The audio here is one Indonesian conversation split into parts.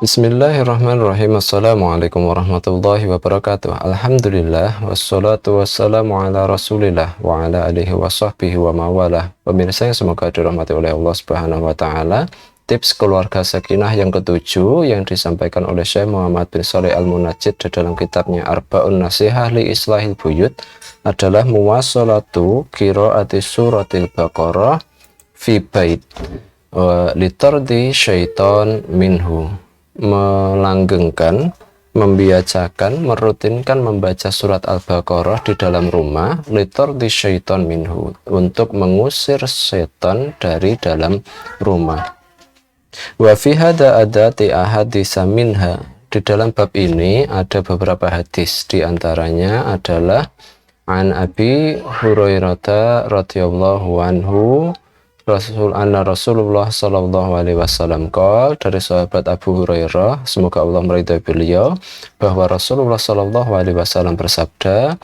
Bismillahirrahmanirrahim. Assalamualaikum warahmatullahi wabarakatuh. Alhamdulillah wassalatu wassalamu ala rasulillah wa ala alihi wa sahbihi wa mawalah. Pemirsa yang semoga dirahmati oleh Allah Subhanahu wa taala. Tips keluarga sakinah yang ketujuh yang disampaikan oleh Syekh Muhammad bin Shalih Al-Munajjid di dalam kitabnya Arba'un Nasihah li Islahil Buyut adalah muwasalatu qiraati suratil Baqarah fi bait litardi syaiton minhu, melanggengkan, membiasakan, merutinkan membaca surat Al-Baqarah di dalam rumah, litardi syaiton minhu, untuk mengusir setan dari dalam rumah. Wa fi hadza adati ahaditsa minha, di dalam bab ini ada beberapa hadis, di antaranya adalah an Abi Hurairah radhiyallahu anhu Rasulullah sallallahu alaihi wasallam qol, dari sahabat Abu Hurairah, semoga Allah meridhai beliau, bahwa Rasulullah sallallahu alaihi wasallam bersabda,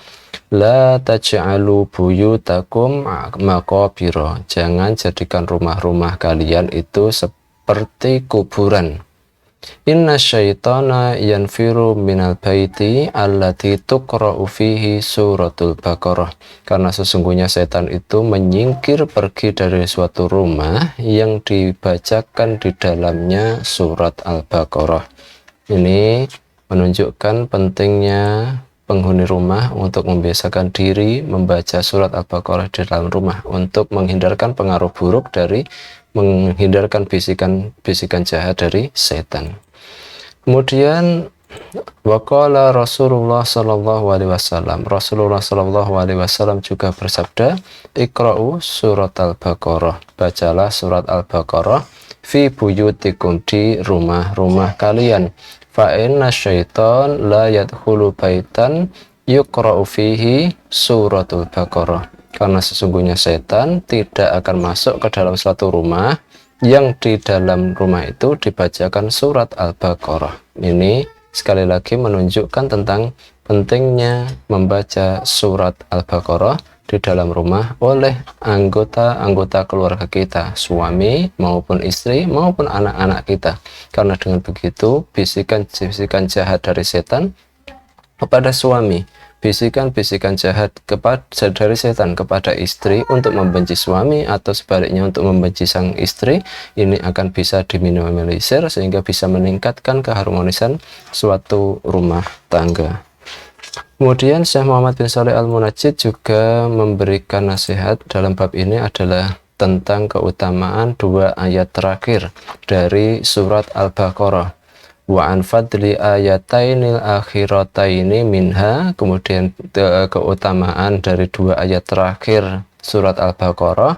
la taj'alu buyutakum maqabira, jangan jadikan rumah-rumah kalian itu seperti kuburan. Inna syaitana yanfiru minal baiti allati tuqra'u fihi suratul Baqarah, karena sesungguhnya setan itu menyingkir pergi dari suatu rumah yang dibacakan di dalamnya surat Al-Baqarah. Ini menunjukkan pentingnya penghuni rumah untuk membiasakan diri membaca surat Al-Baqarah di dalam rumah untuk menghindarkan pengaruh buruk dari menghindarkan bisikan jahat dari setan. Kemudian waqala Rasulullah sallallahu alaihi wasallam, Rasulullah sallallahu alaihi wasallam juga bersabda, iqra'u surat Al-Baqarah, bacalah surat Al-Baqarah fi buyutikum, di rumah-rumah kalian, fa inna syaitan la yadkhulu baitan yuqra'u fihi suratul Baqarah, karena sesungguhnya setan tidak akan masuk ke dalam suatu rumah yang di dalam rumah itu dibacakan surat Al-Baqarah. Ini sekali lagi menunjukkan tentang pentingnya membaca surat Al-Baqarah di dalam rumah oleh anggota-anggota keluarga kita, suami maupun istri maupun anak-anak kita. Karena dengan begitu bisikan-bisikan jahat dari setan kepada suami, bisikan-bisikan jahat dari setan kepada istri untuk membenci suami atau sebaliknya untuk membenci sang istri, ini akan bisa diminimalisir sehingga bisa meningkatkan keharmonisan suatu rumah tangga. Kemudian Syekh Muhammad bin Shalih Al-Munajjid juga memberikan nasihat dalam bab ini adalah tentang keutamaan dua ayat terakhir dari surat Al-Baqarah. Wa an fadli ayatainil akhirataini minha, kemudian keutamaan dari dua ayat terakhir surat Al-Baqarah,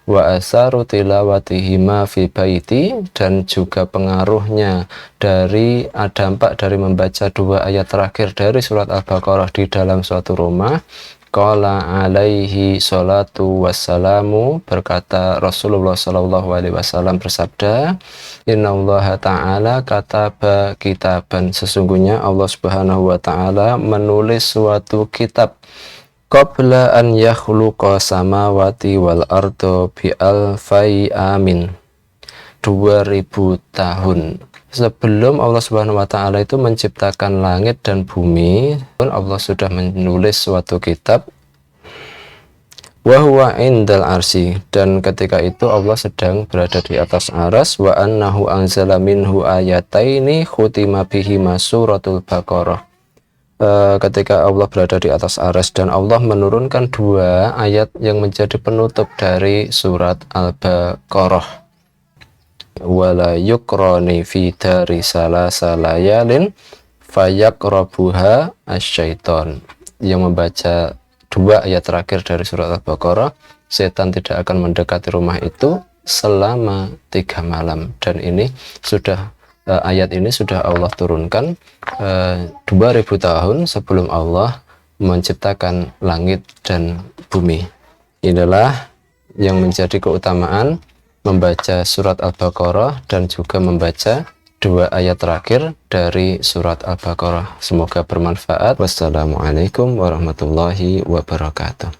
wa asaru tilawatihima fi baiti, dan juga pengaruhnya dari dampak dari membaca dua ayat terakhir dari surat Al-Baqarah di dalam suatu rumah. Qala alaihi salatu wassalamu, berkata Rasulullah sallallahu alaihi wasallam bersabda, innallaha ta'ala kataba kitaban, sesungguhnya Allah subhanahu wa ta'ala menulis suatu kitab, qabla an yakhluqa samawati wal ardo bi alfai amin, 2000 tahun sebelum Allah Subhanahu wa taala itu menciptakan langit dan bumi, pun Allah sudah menulis suatu kitab, wa huwa indal arsy, dan ketika itu Allah sedang berada di atas aras, wa annahu anzala minhu ayataini khutima bihima suratul Baqarah, ketika Allah berada di atas aras dan Allah menurunkan dua ayat yang menjadi penutup dari surat Al-Baqarah, wala yukroni fi dari salasa layalin fayakrabuha asyaiton, yang membaca dua ayat terakhir dari surat Al-Baqarah, setan tidak akan mendekati rumah itu selama 3 malam. Dan ini sudah ayat ini sudah Allah turunkan 2000 tahun sebelum Allah menciptakan langit dan bumi. Inilah yang menjadi keutamaan membaca surat Al-Baqarah dan juga membaca dua ayat terakhir dari surat Al-Baqarah. Semoga bermanfaat. Wassalamualaikum warahmatullahi wabarakatuh.